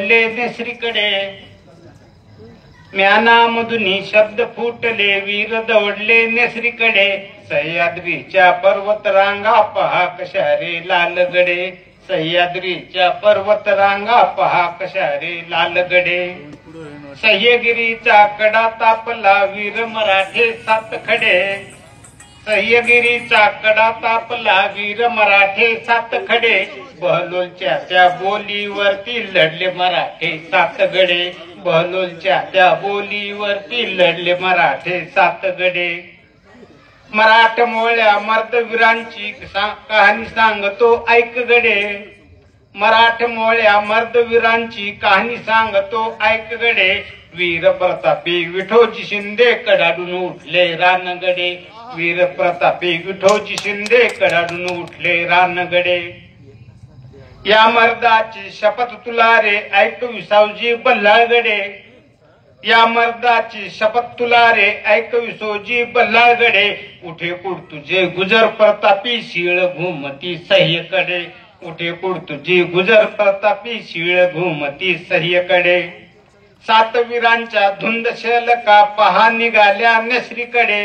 दौडले नेसरीकडे म्यानामधुनी शब्द फुटले वीर दौडले नेसरीकडे सह्याद्रीच्या पर्वत रांगा पहा कशा रे लालगडे सह्याद्रीच्या पर्वत रांगा पहा कशा रे लालगडे सह्यागिरीचा कडा तापला वीर मराठे सात खडे सह्यागिरीचा कडा तापला वीर मराठे सात खडे बहलोलच्या त्या बोलीवरती लढले मराठे सात गडे बहलोलच्या त्या बोलीवरती लढले मराठे सात गडे मराठमोळ्या मर्दवीरांची कहाणी सांगतो ऐक गडे मराठमोळ्या मर्दवीरांची कहाणी सांगतो ऐक गडे वीर प्रतापी विठोजी शिंदे कडाडून उठले रानगडे वीर प्रतापी विठोजी शिंदे कडाडून उठले रानगडे या मर्दाची शपथ तुला रे ऐक विसावजी बल्लाळगडे या मर्दाची शपथ तुला रे ऐक विसोजी बल्लाळगडे उठे कुड तुझे गुजर प्रतापी शीळ घुमती सह्यकडे उठे कुड तुझी गुजर प्रतापी शीळ घुमती सह्यकडे सात वीरांच्या धुंद शेलका पहा निघाल्या नेसरीकडे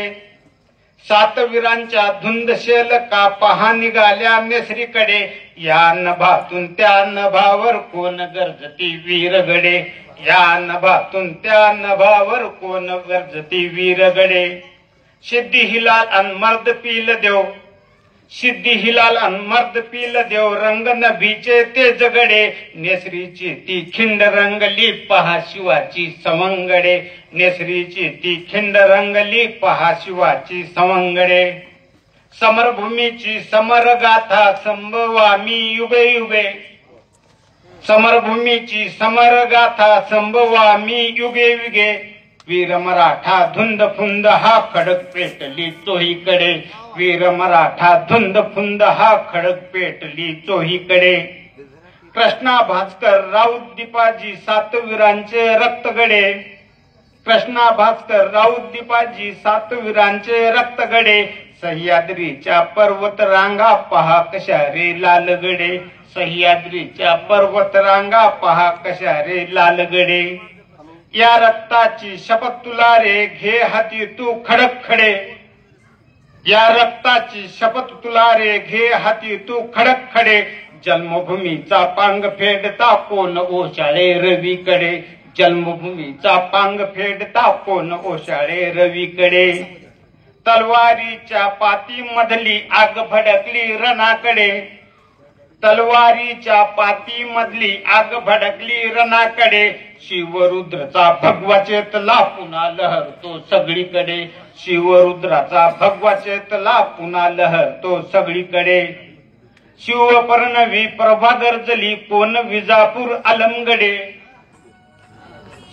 सात वीरांच्या धुंद शेलका पहा निघाल्या नेसरीकडे या नभातून त्या नभावर कोण गरजती वीरगडे या नभातून त्या नभावर कोण गरजती वीरगडे सिद्धी हिलाल अन मर्द पील देव सिद्धी हिलाल अन मर्द पील देव रंग नभीचे ते जगडे नेसरीची ती खिंड रंगली पहा शिवाची सवंगडे नेसरीची ती खिंड रंगली पहा शिवाची सवंगडे समरभूमीची समरगाथा संभवामी युगे युगे समरभूमीची समरगाथा संभवामी युगे युगे वीर मराठा धुंद फुंद हा खडक पेटली चोहीकडे वीर मराठा धुंद फुंद हा खडक पेटली चोहीकडे कृष्णा भास्कर राऊत दीपाजी सात वीरांचे रक्तगडे कृष्णा भास्कर राऊत दीपाजी सात वीरांचे रक्तगडे सह्याद्रीच्या पर्वत रांगा पहा कशा रे लालगडे सह्याद्रीच्या पर्वत रांगा पहा कशा रे लालगडे या रक्ताची शपथ तुला रे घे हाती तू खडक खडे या रक्ताची शपथ तुला रे घे हाती तू खडक खडे जन्मभूमीचा पांग फेडता कोण ओशाळे रवीकडे जन्मभूमीचा पांग फेडता कोण ओशाळे रवीकडे तलवारीच्या पातीमधली आग भडकली रणाकडे तलवारीच्या पातीमधली आग भडकली रणाकडे शिवरुद्रचा भगवा चेतला पुन्हा लहरतो सगळीकडे शिवरुद्राचा भगवा चेतला पुन्हा लहरतो सगळीकडे शिवपर्णवी प्रभा गर्जली कोण विजापूर आलमगडे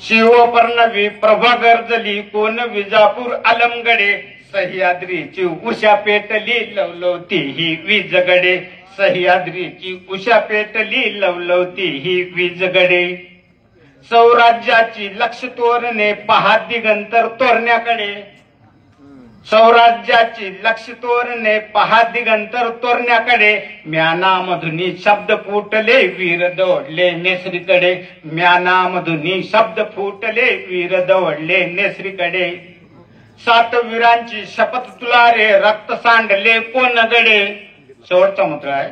शिवपर्णवी प्रभा गर्जली कोण विजापूर आलमगडे सह्याद्रीची उषा पेटली लवलवती ही वीजगडे सह्याद्रीची उषा पेटली लवलवती ही वीजगडे सौराज्याची लक्ष तोरणे पहा दिगंतर तोरण्याकडे सौराज्याची लक्ष तोरणे पहा दिगंतर तोरण्याकडे म्यानामधुनी शब्द फुटले वीर दौडले नेसरीकडे म्यानामधुनी शब्द फुटले वीर दौडले नेसरीकडे सात वीरांची शपथ तुला रे रक्त सांडले कोण गडे शेवटचा मंत्र आहे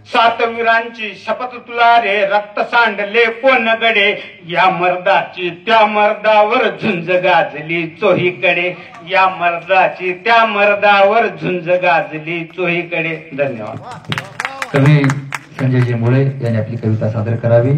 सात वीरांची शपथ तुला रे रक्त सांडले कोण गडे या मर्दाची त्या मर्दावर झुंज गाजली चोहीकडे या मर्दाची त्या मर्दावर झुंज गाजली चोहीकडे. धन्यवाद. कवी संजयजी मुळे यांनी आपली कविता सादर करावी.